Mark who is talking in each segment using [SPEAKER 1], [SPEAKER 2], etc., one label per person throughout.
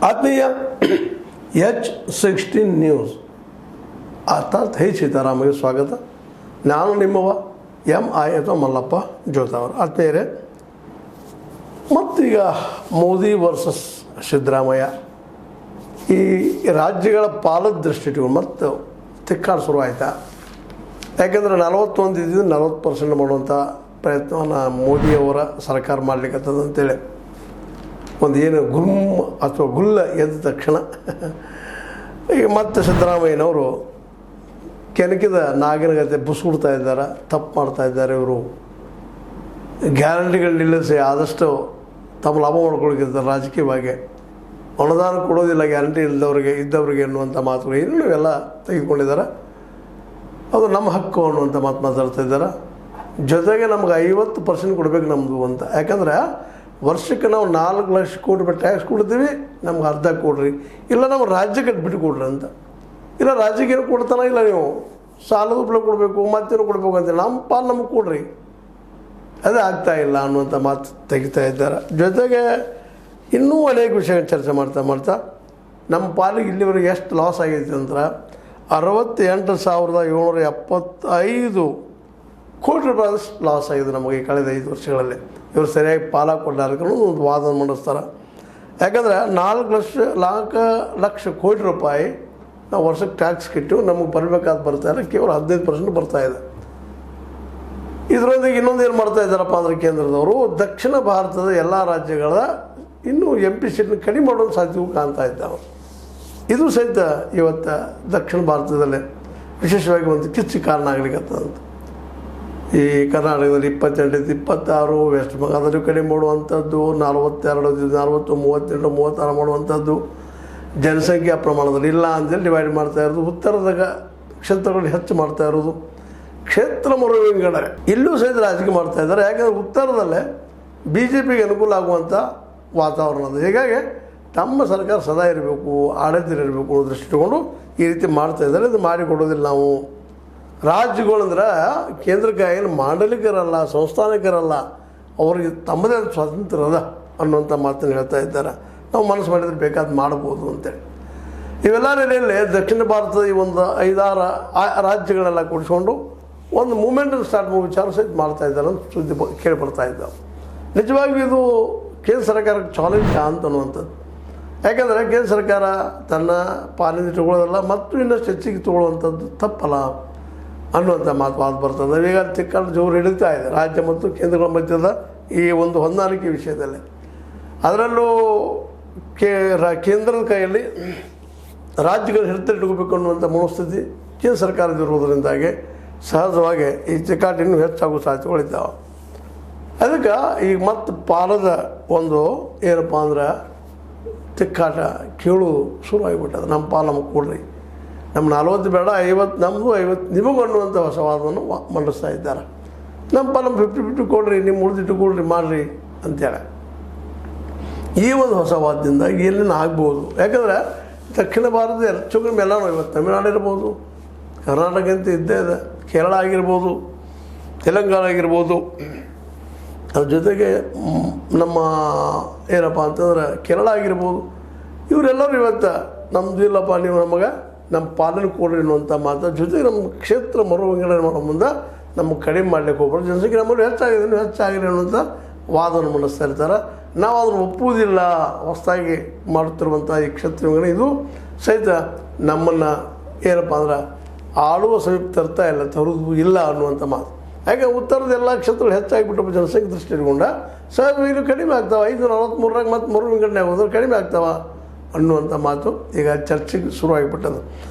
[SPEAKER 1] ಆತ್ಮೀಯ H16 news ಅರ್ಥಾತ್ ಸೀತಾರಾಮಗೆ ಸ್ವಾಗತ. ನಾನು ನಿಮ್ಮವ MI ಅಥವಾ ಮಲ್ಲಪ್ಪ ಜೋತಾವರು. ಆತ್ಮೀಯರೇ, ಮತ್ತೀಗ ಮೋದಿ ವರ್ಸಸ್ ಸಿದ್ದರಾಮಯ್ಯ ಈ ರಾಜ್ಯಗಳ ಪಾಲದ ದೃಷ್ಟಿಟ್ಕೊಂಡು ಮತ್ತು ತಿಕ್ಕಾಡ ಶುರುವಾಯ್ತಾ. ಯಾಕೆಂದರೆ 41 ಇದ್ದಿದ್ದು 40% ಮಾಡುವಂಥ ಪ್ರಯತ್ನವನ್ನು ಮೋದಿಯವರ ಸರ್ಕಾರ ಮಾಡಲಿಕ್ಕತ್ತದ ಅಂತೇಳಿ ಒಂದು ಏನು ಅಥವಾ ಗುಲ್ಲ ಎದ್ದ ತಕ್ಷಣ ಈಗ ಮತ್ತೆ ಸಿದ್ದರಾಮಯ್ಯನವರು ಕೆಣಕಿದ ನಾಗಿನಗತೆ ಬುಸ್ಬಿಡ್ತಾ ಇದ್ದಾರೆ, ತಪ್ಪು ಮಾಡ್ತಾ ಇದ್ದಾರೆ. ಇವರು ಗ್ಯಾರಂಟಿಗಳು ನಿಲ್ಲಿಸಿ ಆದಷ್ಟು ತಮ್ಮ ಲಾಭ ಮಾಡ್ಕೊಳ್ಕಿದ್ದಾರೆ. ರಾಜಕೀಯವಾಗಿ ಅನುದಾನ ಕೊಡೋದಿಲ್ಲ ಗ್ಯಾರಂಟಿ ಇದ್ದವರಿಗೆ ಎನ್ನುವಂಥ ಮಾತುಗಳು ಇನ್ನೂ ಎಲ್ಲ ತೆಗೆದುಕೊಂಡಿದ್ದಾರೆ. ಅದು ನಮ್ಮ ಹಕ್ಕು ಅನ್ನುವಂಥ ಮಾತು ಮಾತಾಡ್ತಾ ಇದ್ದಾರೆ. ಜೊತೆಗೆ ನಮ್ಗೆ 50% ಕೊಡಬೇಕು ನಮ್ಮದು ಅಂತ. ಯಾಕಂದ್ರೆ ವರ್ಷಕ್ಕೆ ನಾವು 4 ಲಕ್ಷ ಕೋಟಿ ರೂಪಾಯಿ ಟ್ಯಾಕ್ಸ್ ಕೊಡ್ತೀವಿ, ನಮ್ಗೆ ಅರ್ಧ ಕೊಡ್ರಿ, ಇಲ್ಲ ನಮ್ಮ ರಾಜ್ಯಕ್ಕೆ ಬಿಟ್ಟು ಕೊಡ್ರಿ ಅಂತ. ಇಲ್ಲ ರಾಜ್ಯಕ್ಕೆ ಏನು ಕೊಡ್ತಾನ, ಇಲ್ಲ ನೀವು ಸಾಲದ ಉಪಯೋಗ ಕೊಡಬೇಕು, ಮತ್ತೇನು ಕೊಡಬೇಕು ಅಂತ ನಮ್ಮ ಪಾಲು ನಮಗೆ ಕೊಡ್ರಿ, ಅದೇ ಆಗ್ತಾಯಿಲ್ಲ ಅನ್ನುವಂಥ ಮಾತು ತೆಗಿತಾ ಇದ್ದಾರೆ. ಜೊತೆಗೆ ಇನ್ನೂ ಅನೇಕ ವಿಷಯ ಚರ್ಚೆ ಮಾಡ್ತಾ ನಮ್ಮ ಪಾಲಿಗೆ ಇಲ್ಲಿವರೆಗೆ ಎಷ್ಟು ಲಾಸ್ ಆಗೈತೆ ಅಂದ್ರೆ 68,775 ಕೋಟಿ ರೂಪಾಯಿ ಲಾಸ್ ಆಗಿದೆ ನಮಗೆ ಕಳೆದ 5 ವರ್ಷಗಳಲ್ಲಿ. ಇವರು ಸರಿಯಾಗಿ ಪಾಲ ಕೊಡಲಾರ್ದು ಒಂದು ವಾದ ಮಂಡಿಸ್ತಾರೆ. ಯಾಕಂದರೆ 4 ಲಕ್ಷ ಕೋಟಿ ರೂಪಾಯಿ ನಾವು ವರ್ಷಕ್ಕೆ ಟ್ಯಾಕ್ಸ್ ಕಿಟ್ಟು ನಮಗೆ ಬರಬೇಕಾದ ಬರ್ತಾಯಿಲ್ಲ, ಕೇವಲ 15% ಬರ್ತಾಯಿದೆ. ಇದರೊಂದಿಗೆ ಇನ್ನೊಂದು ಏನು ಮಾಡ್ತಾ ಇದ್ದಾರಪ್ಪ ಅಂದರೆ ಕೇಂದ್ರದವರು ದಕ್ಷಿಣ ಭಾರತದ ಎಲ್ಲ ರಾಜ್ಯಗಳ ಇನ್ನೂ MP ಸೀಟ್ನ ಕಡಿಮೆ ಮಾಡೋದು ಸಾಧ್ಯವು ಕಾಣ್ತಾ ಇದ್ದಾವೆ. ಇದು ಸಹಿತ ಇವತ್ತು ದಕ್ಷಿಣ ಭಾರತದಲ್ಲೇ ವಿಶೇಷವಾಗಿ ಒಂದು ಕಿಚ್ಚು ಕಾರಣ ಆಗಲಿಕ್ಕಂತ. ಈ ಕರ್ನಾಟಕದಲ್ಲಿ 28, 26, ವೆಸ್ಟ್ ಬಂಗಾಳದಲ್ಲಿ ಕಡಿಮೆ ಮಾಡುವಂಥದ್ದು, 42, 40, 38, 36 ಮಾಡುವಂಥದ್ದು, ಜನಸಂಖ್ಯಾ ಪ್ರಮಾಣದಲ್ಲಿ ಇಲ್ಲ ಅಂತೇಳಿ ಡಿವೈಡ್ ಮಾಡ್ತಾ ಇರೋದು, ಉತ್ತರದ ಕ್ಷೇತ್ರಗಳಲ್ಲಿ ಹೆಚ್ಚು ಮಾಡ್ತಾ ಇರೋದು, ಕ್ಷೇತ್ರ ಮರು ವಿಂಗಡಣೆ ಇಲ್ಲೂ ಸಹಿತ ರಾಜಕೀಯ ಮಾಡ್ತಾ ಇದ್ದಾರೆ. ಯಾಕೆಂದರೆ ಉತ್ತರದಲ್ಲೇ BJPಗೆ ಅನುಕೂಲ ಆಗುವಂಥ ವಾತಾವರಣ ಅದು. ಹೀಗಾಗಿ ನಮ್ಮ ಸರ್ಕಾರ ಸದಾ ಇರಬೇಕು, ಆಡಳಿತ ಇರಬೇಕು ಅನ್ನೋ ದೃಷ್ಟಿ ಇಟ್ಕೊಂಡು ಈ ರೀತಿ ಮಾಡ್ತಾಯಿದ್ದಾರೆ. ಇದು ಮಾಡಿಕೊಡೋದಿಲ್ಲ ನಾವು. ರಾಜ್ಯಗಳಂದ್ರೆ ಕೇಂದ್ರಕ್ಕೆ ಏನು ಮಾಂಡಲಿಕರಲ್ಲ, ಸಂಸ್ಥಾನಿಕರಲ್ಲ, ಅವ್ರಿಗೆ ತಮ್ಮದೇ ಸ್ವಾತಂತ್ರ್ಯ ಅದ ಅನ್ನುವಂಥ ಮಾತನ್ನು ಹೇಳ್ತಾ ಇದ್ದಾರೆ. ನಾವು ಮನಸ್ಸು ಮಾಡಿದರೆ ಬೇಕಾದ ಮಾಡ್ಬೋದು ಅಂತೇಳಿ. ಇವೆಲ್ಲ ನೆಲೆಯಲ್ಲಿ ದಕ್ಷಿಣ ಭಾರತದ ಈ ಒಂದು 5-6 ರಾಜ್ಯಗಳೆಲ್ಲ ಕೂಡಿಸ್ಕೊಂಡು ಒಂದು ಮೂಮೆಂಟನ್ನು ಸ್ಟಾರ್ಟ್ ಮಾಡೋ ವಿಚಾರ ಸಹಿತ ಮಾಡ್ತಾಯಿದ್ದಾರೆ ಅಂತ ಸುದ್ದಿ ಕೇಳಿಬರ್ತಾ ಇದ್ದಾವೆ. ನಿಜವಾಗಿಯೂ ಇದು ಕೇಂದ್ರ ಸರ್ಕಾರಕ್ಕೆ ಚಾಲೆಂಜ್ ಅಂತ ಅನ್ನುವಂಥದ್ದು. ಯಾಕೆಂದರೆ ಕೇಂದ್ರ ಸರ್ಕಾರ ತನ್ನ ಪಾಲಿನ ತಗೊಳ್ಳೋದಲ್ಲ ಮತ್ತು ಇನ್ನಷ್ಟು ಹೆಚ್ಚಿಗೆ ತೊಗೊಳ್ಳುವಂಥದ್ದು ತಪ್ಪಲ್ಲ ಅನ್ನುವಂಥ ಮಾತು ಬರ್ತದೆ. ಈಗ ತಿಕ್ಕಾಡು ಜೋರು ಹಿಡಿತಾ ಇದೆ ರಾಜ್ಯ ಮತ್ತು ಕೇಂದ್ರಗಳ ಮಧ್ಯದ ಈ ಒಂದು ಹೊಂದಾಣಿಕೆ ವಿಷಯದಲ್ಲಿ. ಅದರಲ್ಲೂ ಕೇಂದ್ರದ ಕೈಯಲ್ಲಿ ರಾಜ್ಯಗಳು ಹಿಡಿದಿಟ್ಕೋಬೇಕು ಅನ್ನುವಂಥ ಮನಸ್ಥಿತಿ ಕೇಂದ್ರ ಸರ್ಕಾರದಿರುವುದರಿಂದಾಗಿ ಸಹಜವಾಗಿ ಈ ತಿಕ್ಕಾಟು ಇನ್ನೂ ಹೆಚ್ಚಾಗುವ ಸಾಧ್ಯತೆಗಳಿದ್ದಾವೆ. ಅದಕ್ಕೆ ಈಗ ಮತ್ತೆ ಪಾಲದ ಒಂದು ಏನಪ್ಪ ಅಂದ್ರೆ ತಿಕ್ಕಾಟ ಕೇಳೋದು ಶುರುವಾಗಿಬಿಟ್ಟದ. ನಮ್ಮ ಪಾಲು ನಮಗೆ ಕೊಡ್ರಿ, ನಮ್ಮ 40 ಬೇಡ 50 ನಮ್ಮದು 50 ನಿಮಗೂ ಅನ್ನುವಂಥ ಹೊಸ ವಾದವನ್ನು ಮಂಡಿಸ್ತಾ ಇದ್ದಾರೆ. ನಮ್ಮ ಪಾಲು 50-50 ಕೊಡ್ರಿ, ನಿಮ್ಮ ಉಳಿದಿಟ್ಟು ಕೊಡ್ರಿ ಮಾಡಿರಿ ಅಂತೇಳಿ ಈ ಒಂದು ಹೊಸ ವಾದದಿಂದ ಎಲ್ಲಿನ ಆಗ್ಬೋದು. ಯಾಕಂದರೆ ದಕ್ಷಿಣ ಭಾರತದ ಹೆಚ್ಚು ಕಡಿಮೆ ಎಲ್ಲನೂ ಇವತ್ತು ತಮಿಳುನಾಡು ಇರ್ಬೋದು, ಕರ್ನಾಟಕ ಅಂತ ಇದ್ದೇ ಇದೆ, ಕೇರಳ ಆಗಿರ್ಬೋದು, ತೆಲಂಗಾಣ ಆಗಿರ್ಬೋದು, ಅದ್ರ ಜೊತೆಗೆ ನಮ್ಮ ಏನಪ್ಪ ಅಂತಂದ್ರೆ ಕೇರಳ ಆಗಿರ್ಬೋದು. ಇವರೆಲ್ಲರೂ ಇವತ್ತು ನಮ್ಮದು ಇಲ್ಲಪ್ಪ, ನೀವು ನಮಗೆ ನಮ್ಮ ಪಾಲನೆ ಕೊಡ್ರಿ ಅನ್ನುವಂಥ ಮಾತು. ಜೊತೆಗೆ ನಮ್ಮ ಕ್ಷೇತ್ರ ಮರು ವಿಂಗಡಣೆ ಮಾಡೋ ಮುಂದೆ ನಮಗೆ ಕಡಿಮೆ ಮಾಡಲಿಕ್ಕೆ ಹೋಗ್ಬಾರ್ದು, ಜನಸಂಖ್ಯೆ ನಮ್ಮಲ್ಲಿ ಹೆಚ್ಚಾಗಿದೆ, ನೀವು ಹೆಚ್ಚಾಗಿದೆ ಅನ್ನುವಂಥ ವಾದವನ್ನು ಮಂಡಿಸ್ತಾ ಇರ್ತಾರೆ. ನಾವು ಅದನ್ನು ಒಪ್ಪುವುದಿಲ್ಲ. ಹೊಸದಾಗಿ ಮಾಡುತ್ತಿರುವಂಥ ಈ ಕ್ಷೇತ್ರ ವಿಂಗಡಣೆ ಇದು ಸಹಿತ ನಮ್ಮನ್ನು ಏನಪ್ಪ ಅಂದ್ರೆ ಆಳುವ ಸಮೀಪ ತರ್ತಾ ಇಲ್ಲ, ತರೋದು ಇಲ್ಲ ಅನ್ನುವಂಥ ಮಾತು. ಯಾಕೆ ಉತ್ತರದ ಎಲ್ಲ ಕ್ಷೇತ್ರಗಳು ಹೆಚ್ಚಾಗಿಬಿಟ್ಟು ಜನಸಂಖ್ಯೆ ದೃಷ್ಟಿ ಇಟ್ಕೊಂಡ ಸಹಜವಾಗಿ ಇದು ಕಡಿಮೆ ಆಗ್ತಾವೆ. 543 ಮತ್ತು ಮರು ವಿಂಗಡಣೆ ಆಗೋದ್ರೆ ಕಡಿಮೆ ಆಗ್ತಾವೆ ಅನ್ನುವಂಥ ಮಾತು ಈಗ ಚರ್ಚೆಗೆ ಶುರುವಾಗಿಬಿಟ್ಟದು.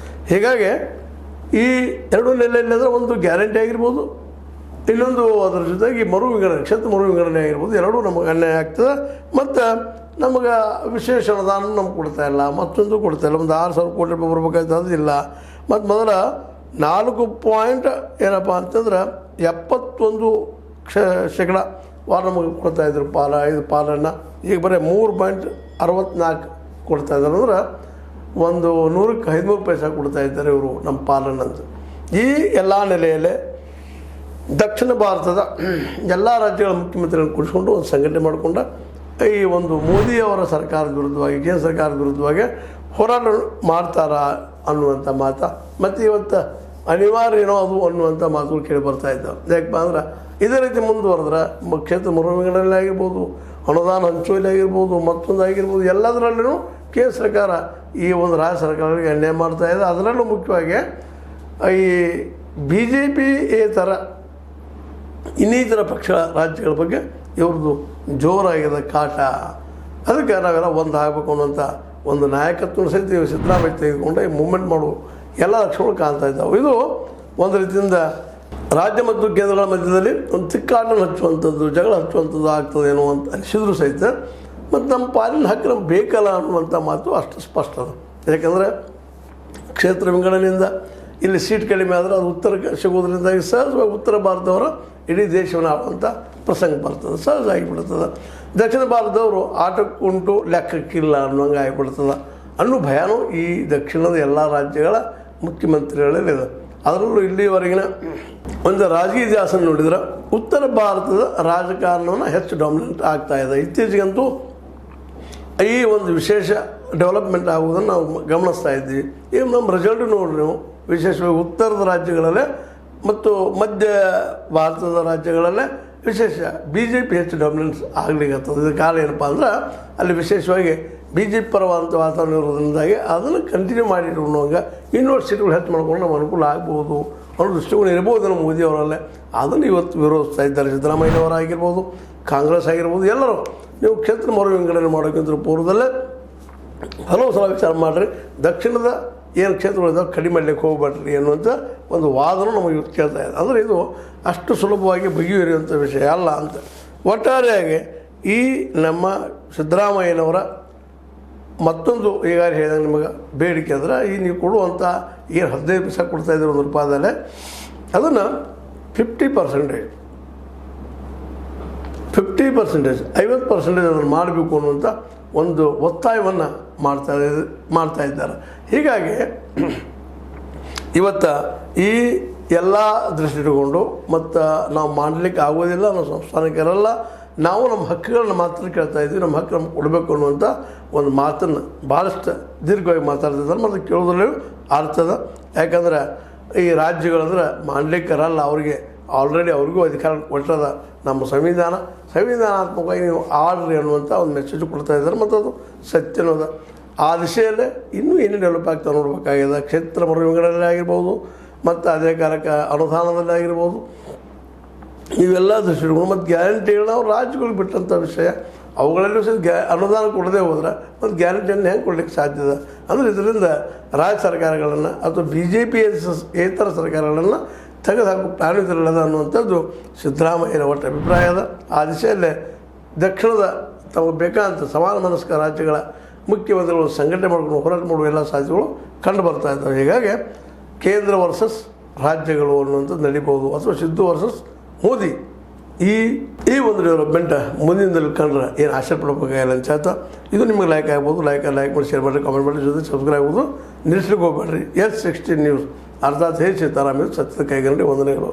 [SPEAKER 1] ಹೀಗಾಗಿ ಈ ಎರಡು ನೆಲೆಯಲ್ಲಿ ಅಂದರೆ ಒಂದು ಗ್ಯಾರಂಟಿ ಆಗಿರ್ಬೋದು, ಇನ್ನೊಂದು ಅದರ ಜೊತೆಗೆ ಮರು ವಿಂಗಡಣೆ, ಕ್ಷೇತ್ರ ಮರು ವಿಂಗಡಣೆ ಆಗಿರ್ಬೋದು, ಎರಡೂ ನಮಗೆ ಅನ್ಯಾಯ ಆಗ್ತದೆ. ಮತ್ತು ನಮಗೆ ವಿಶೇಷ ಅನುದಾನ ನಮ್ಗೆ ಕೊಡ್ತಾಯಿಲ್ಲ, ಮತ್ತೊಂದು ಕೊಡ್ತಾಯಿಲ್ಲ. ಒಂದು 6,000 ಕೋಟಿ ರೂಪಾಯಿ ಬರ್ಬೇಕಾಯ್ತು, ಅದಿಲ್ಲ. ಮತ್ತು ಮೊದಲ 4 ಏನಪ್ಪ ಅಂತಂದ್ರೆ 71% ವಾರ ನಮಗೆ ಕೊಡ್ತಾಯಿದ್ರು ಪಾಲನ್ನು. ಈಗ ಬರೀ 3.64 ಕೊಡ್ತಾಯಿದ್ದಾರೆ. ಅಂದ್ರೆ ಒಂದು 100ಕ್ಕೆ 13 ಪೈಸೆ ಕೊಡ್ತಾಯಿದ್ದಾರೆ ಇವರು ನಮ್ಮ ಪಾಲನ್ನಂತ. ಈ ಎಲ್ಲ ನೆಲೆಯಲ್ಲೇ ದಕ್ಷಿಣ ಭಾರತದ ಎಲ್ಲ ರಾಜ್ಯಗಳ ಮುಖ್ಯಮಂತ್ರಿಗಳನ್ನು ಕೂಡಿಸ್ಕೊಂಡು ಒಂದು ಸಂಘಟನೆ ಮಾಡಿಕೊಂಡು ಈ ಒಂದು ಮೋದಿಯವರ ಸರ್ಕಾರದ ವಿರುದ್ಧವಾಗಿ ಕೇಂದ್ರ ಸರ್ಕಾರದ ವಿರುದ್ಧವಾಗಿ ಹೋರಾಟ ಮಾಡ್ತಾರಾ ಅನ್ನುವಂಥ ಮಾತು ಮತ್ತು ಇವತ್ತು ಅನಿವಾರ್ಯ ಏನೋ ಅದು ಅನ್ನುವಂಥ ಮಾತುಗಳು ಕೇಳಿ ಬರ್ತಾ ಇದ್ದಾವೆ. ಯಾಕಪ್ಪ ಅಂದ್ರೆ ಇದೇ ರೀತಿ ಮುಂದುವರೆದ್ರೆ ಕ್ಷೇತ್ರ ಮರುವಿಂಗಡಣೆ ಆಗಿರ್ಬೋದು, ಅನುದಾನ ಹಂಚುವಲ್ಲಿ ಆಗಿರ್ಬೋದು, ಮತ್ತೊಂದು ಆಗಿರ್ಬೋದು, ಎಲ್ಲದರಲ್ಲೂ ಕೇಂದ್ರ ಸರ್ಕಾರ ಈ ಒಂದು ರಾಜ್ಯ ಸರ್ಕಾರಗಳಿಗೆ ಅನ್ಯಾಯ ಮಾಡ್ತಾಯಿದೆ. ಅದರಲ್ಲೂ ಮುಖ್ಯವಾಗಿ ಈ BJP ಥರ ಇನ್ನಿತರ ಪಕ್ಷ ರಾಜ್ಯಗಳ ಬಗ್ಗೆ ಇವ್ರದ್ದು ಜೋರಾಗಿದೆ ಕಾಟ. ಅದಕ್ಕೆ ನಾವೆಲ್ಲ ಒಂದು ಆಗಬೇಕು ಅನ್ನೋಂಥ ಒಂದು ನಾಯಕತ್ವ ಸಹಿತ ಸಿದ್ದರಾಮಯ್ಯ ತೆಗೆದುಕೊಂಡು ಈ ಮೂವ್ಮೆಂಟ್ ಮಾಡುವ ಎಲ್ಲ ಲಕ್ಷಣಗಳು ಕಾಣ್ತಾ ಇದ್ದಾವೆ. ಇದು ಒಂದು ರೀತಿಯಿಂದ ರಾಜ್ಯ ಮತ್ತು ಕೇಂದ್ರಗಳ ಮಧ್ಯದಲ್ಲಿ ಒಂದು ತಿಕ್ಕಾಟನ್ನು ಹಚ್ಚುವಂಥದ್ದು, ಜಗಳ ಹಚ್ಚುವಂಥದ್ದು ಆಗ್ತದೇನೋ ಅಂತ ಅನಿಸಿದ್ರು ಸಹಿತ ಮತ್ತು ನಮ್ಮ ಪಾಲಿನ ಹಕ್ಕು ನಮ್ಗೆ ಬೇಕಲ್ಲ ಅನ್ನುವಂಥ ಮಾತು ಅಷ್ಟು ಸ್ಪಷ್ಟ ಅದ. ಯಾಕಂದರೆ ಕ್ಷೇತ್ರ ವಿಂಗಡಣೆಯಿಂದ ಇಲ್ಲಿ ಸೀಟ್ ಕಡಿಮೆ ಆದರೆ ಅದು ಉತ್ತರಕ್ಕೆ ಸಿಗೋದ್ರಿಂದಾಗಿ ಸಹಜವಾಗಿ ಉತ್ತರ ಭಾರತದವರ ಇಡೀ ದೇಶವನ್ನು ಆಳುವಂಥ ಪ್ರಸಂಗ ಬರ್ತದೆ, ಸಹಜ ಆಗಿಬಿಡ್ತದೆ. ದಕ್ಷಿಣ ಭಾರತದವರು ಆಟಕ್ಕುಂಟು ಲೆಕ್ಕಕ್ಕಿಲ್ಲ ಅನ್ನೋಂಗೆ ಆಗಿಬಿಡ್ತದೆ ಅನ್ನೋ ಭಯನೂ ಈ ದಕ್ಷಿಣದ ಎಲ್ಲ ರಾಜ್ಯಗಳ ಮುಖ್ಯಮಂತ್ರಿಗಳಲ್ಲಿದೆ. ಅದರಲ್ಲೂ ಇಲ್ಲಿವರೆಗಿನ ಒಂದು ರಾಜಕೀಯ ಇತಿಹಾಸ ನೋಡಿದ್ರೆ ಉತ್ತರ ಭಾರತದ ರಾಜಕಾರಣವನ್ನು ಹೆಚ್ಚು ಡಾಮಿನೆಂಟ್ ಆಗ್ತಾಯಿದೆ. ಇತ್ತೀಚೆಗಂತೂ ಈ ಒಂದು ವಿಶೇಷ ಡೆವಲಪ್ಮೆಂಟ್ ಆಗುವುದನ್ನು ನಾವು ಗಮನಿಸ್ತಾ ಇದ್ದೀವಿ. ಈಗ ನಮ್ಮ ರಿಸಲ್ಟ್ ನೋಡ್ರಿ ನೀವು, ವಿಶೇಷವಾಗಿ ಉತ್ತರದ ರಾಜ್ಯಗಳಲ್ಲೇ ಮತ್ತು ಮಧ್ಯ ಭಾರತದ ರಾಜ್ಯಗಳಲ್ಲೇ ವಿಶೇಷ BJP ಹೆಚ್ಚು ಡಾಮಿನೆನ್ಸ್ ಆಗ್ಲಿಕ್ಕತ್ತದ. ಇದಕ್ಕೆ ಕಾರಣ ಏನಪ್ಪ ಅಂದ್ರೆ ಅಲ್ಲಿ ವಿಶೇಷವಾಗಿ BJP ಪರವಾದಂಥ ವಾತಾವರಣ ಇರೋದ್ರಿಂದಾಗಿ ಅದನ್ನು ಕಂಟಿನ್ಯೂ ಮಾಡಿರುವಾಗ ಇನ್ನೂರು ಸೀಟ್ಗಳು ಹೆಚ್ಚು ಮಾಡ್ಕೊಂಡು ನಮ್ಮ ಅನುಕೂಲ ಆಗ್ಬೋದು ಅನ್ನೋ ದೃಷ್ಟಿಕೋನ ಇರ್ಬೋದು ನಮ್ಮ ಮೋದಿಯವರಲ್ಲೇ. ಅದನ್ನು ಇವತ್ತು ವಿರೋಧಿಸ್ತಾ ಇದ್ದಾರೆ. ಸಿದ್ದರಾಮಯ್ಯನವರಾಗಿರ್ಬೋದು, ಕಾಂಗ್ರೆಸ್ ಆಗಿರ್ಬೋದು, ಎಲ್ಲರೂ ನೀವು ಕ್ಷೇತ್ರ ಮರು ವಿಂಗಡಣೆ ಮಾಡೋಕ್ಕಿಂತ ಪೂರ್ವದಲ್ಲೇ ಹಲವು ಸಲ ವಿಚಾರ ಮಾಡಿರಿ, ದಕ್ಷಿಣದ ಏನು ಕ್ಷೇತ್ರಗಳಿದ್ದಾವೆ ಕಡಿಮೆ ಮಾಡಲಿಕ್ಕೆ ಹೋಗ್ಬೇಡ್ರಿ ಅನ್ನುವಂಥ ಒಂದು ವಾದನೂ ನಮಗೆ ಕೇಳ್ತಾ ಇದೆ. ಅಂದರೆ ಇದು ಅಷ್ಟು ಸುಲಭವಾಗಿ ಬಗೆಹರಿಯುವಂಥ ವಿಷಯ ಅಲ್ಲ ಅಂತ. ಒಟ್ಟಾರೆಯಾಗಿ ಈ ನಮ್ಮ ಸಿದ್ದರಾಮಯ್ಯನವರ ಮತ್ತೊಂದು ಈಗಾಗಲೇ ಹೇಳಿದಾಗ ನಿಮಗೆ ಬೇಡಿಕೆ ಅಂದ್ರೆ ಈ ನೀವು ಕೊಡುವಂಥ ಏನು 15 ಪೈಸೆ ಕೊಡ್ತಾಯಿದ್ದೀರಿ ₹1 ಅದನ್ನು 50% 50% ಅದನ್ನು ಮಾಡಬೇಕು ಅನ್ನುವಂಥ ಒಂದು ಒತ್ತಾಯವನ್ನು ಮಾಡ್ತಾ ಇದ್ದಾರೆ. ಹೀಗಾಗಿ ಇವತ್ತು ಈ ಎಲ್ಲ ದೃಷ್ಟಿ ಇಟ್ಕೊಂಡು ಮತ್ತು ನಾವು ಮಾಡಲಿಕ್ಕೆ ಆಗೋದಿಲ್ಲ, ನಾವು ಸಂಸ್ಥಾನಕ್ಕೆ ಇರಲ್ಲ, ನಾವು ನಮ್ಮ ಹಕ್ಕುಗಳನ್ನ ಮಾತ್ರ ಕೇಳ್ತಾ ಇದ್ವಿ, ನಮ್ಮ ಹಕ್ಕು ನಮ್ಗೆ ಕೊಡಬೇಕು ಅನ್ನುವಂಥ ಒಂದು ಮಾತನ್ನು ಭಾಳಷ್ಟು ದೀರ್ಘವಾಗಿ ಮಾತಾಡ್ತಿದ್ದಾರೆ ಮತ್ತು ಕೇಳೋದ್ರಲ್ಲೂ ಅರ್ಥದ. ಯಾಕಂದ್ರೆ ಈ ರಾಜ್ಯಗಳಂದ್ರೆ ಮಾಡಲಿಕ್ಕೆ ಇರಲ್ಲ, ಅವರಿಗೆ ಆಲ್ರೆಡಿ ಅವ್ರಿಗೂ ಅಧಿಕಾರ ಕೊಟ್ಟದ ನಮ್ಮ ಸಂವಿಧಾನಾತ್ಮಕವಾಗಿ ನೀವು ಆಡ್ರಿ ಅನ್ನುವಂಥ ಒಂದು ಮೆಸೇಜ್ ಕೊಡ್ತಾ ಇದ್ದಾರೆ ಮತ್ತು ಅದು ಸತ್ಯನೋದ. ಆ ದಿಶೆಯಲ್ಲೇ ಇನ್ನೂ ಏನೇ ಡೆವಲಪ್ ಆಗ್ತಾ ನೋಡಬೇಕಾಗಿದೆ. ಕ್ಷೇತ್ರ ಮರು ವಿಂಗಡಣೆ ಆಗಿರ್ಬೋದು ಮತ್ತು ಅದೇ ಕಾಲಕ್ಕೆ ಅನುದಾನದಲ್ಲಿ ಆಗಿರ್ಬೋದು, ಇವೆಲ್ಲ ದೃಷ್ಟಿಗಳು ಮತ್ತು ಗ್ಯಾರಂಟಿಗಳನ್ನ ಅವ್ರು ರಾಜ್ಯಗಳಿಗೆ ಬಿಟ್ಟಂಥ ವಿಷಯ. ಅವುಗಳಲ್ಲೂ ಸಹ ಅನುದಾನ ಕೊಡದೆ ಹೋದ್ರೆ ಮತ್ತು ಗ್ಯಾರಂಟಿಯನ್ನು ಹೆಂಗೆ ಕೊಡಲಿಕ್ಕೆ ಸಾಧ್ಯದ? ಅಂದರೆ ಇದರಿಂದ ರಾಜ್ಯ ಸರ್ಕಾರಗಳನ್ನು ಅಥವಾ BJP ಏತರ ಸರ್ಕಾರಗಳನ್ನು ತೆಗೆದುಹಾಕೋ ಪ್ಲಾನ್ ಇದ್ರಲ್ಲದ ಅನ್ನುವಂಥದ್ದು ಸಿದ್ದರಾಮಯ್ಯನ ಒಟ್ಟು ಅಭಿಪ್ರಾಯ ಅದ. ಆ ದಿಶೆಯಲ್ಲೇ ದಕ್ಷಿಣದ ತಮಗೆ ಬೇಕಾದಂಥ ಸಮಾನ ಮನಸ್ಕ ರಾಜ್ಯಗಳ ಮುಖ್ಯಮಂತ್ರಿಗಳು ಸಂಘಟನೆ ಮಾಡ್ಕೊಂಡು ಹೋರಾಟ ಮಾಡುವ ಎಲ್ಲ ಸಾಧ್ಯತೆಗಳು ಕಂಡು ಬರ್ತಾ ಇದ್ದಾವೆ. ಹೀಗಾಗಿ ಕೇಂದ್ರ ವರ್ಸಸ್ ರಾಜ್ಯಗಳು ಅನ್ನುವಂಥದ್ದು ನಡೀಬೋದು, ಅಥವಾ ಸಿದ್ದು ವರ್ಸಸ್ ಮೋದಿ. ಈ ಒಂದು ಡೆವಲಪ್ಮೆಂಟ್ ಮುಂದಿನದಲ್ಲಿ ಕಂಡ್ರೆ ಏನು ಆಶೆ ಪಡಬೇಕಾಗಿಲ್ಲ ಅಂತ. ಇದು ನಿಮಗೆ ಲೈಕ್ ಆಗ್ಬೋದು, ಲೈಕ್ ಮಾಡಿ, ಶೇರ್ ಮಾಡಿರಿ, ಕಾಮೆಂಟ್ ಮಾಡಿ, ಜೊತೆ ಸಬ್ಸ್ಕ್ರೈಬ್ ಆಗ್ಬೋದು. ನಿಲ್ಲಿಸ್ಲಿಕ್ಕೆ ಹೋಗ್ಬೇಡ್ರಿ. S16 ನ್ಯೂಸ್ ಅರ್ಥಾತ್ ಸೀತಾರಾಮ್ ಸತ್ಯದ ಕೈಗನ್ನಡಿ ವಂದನೆಗಳು.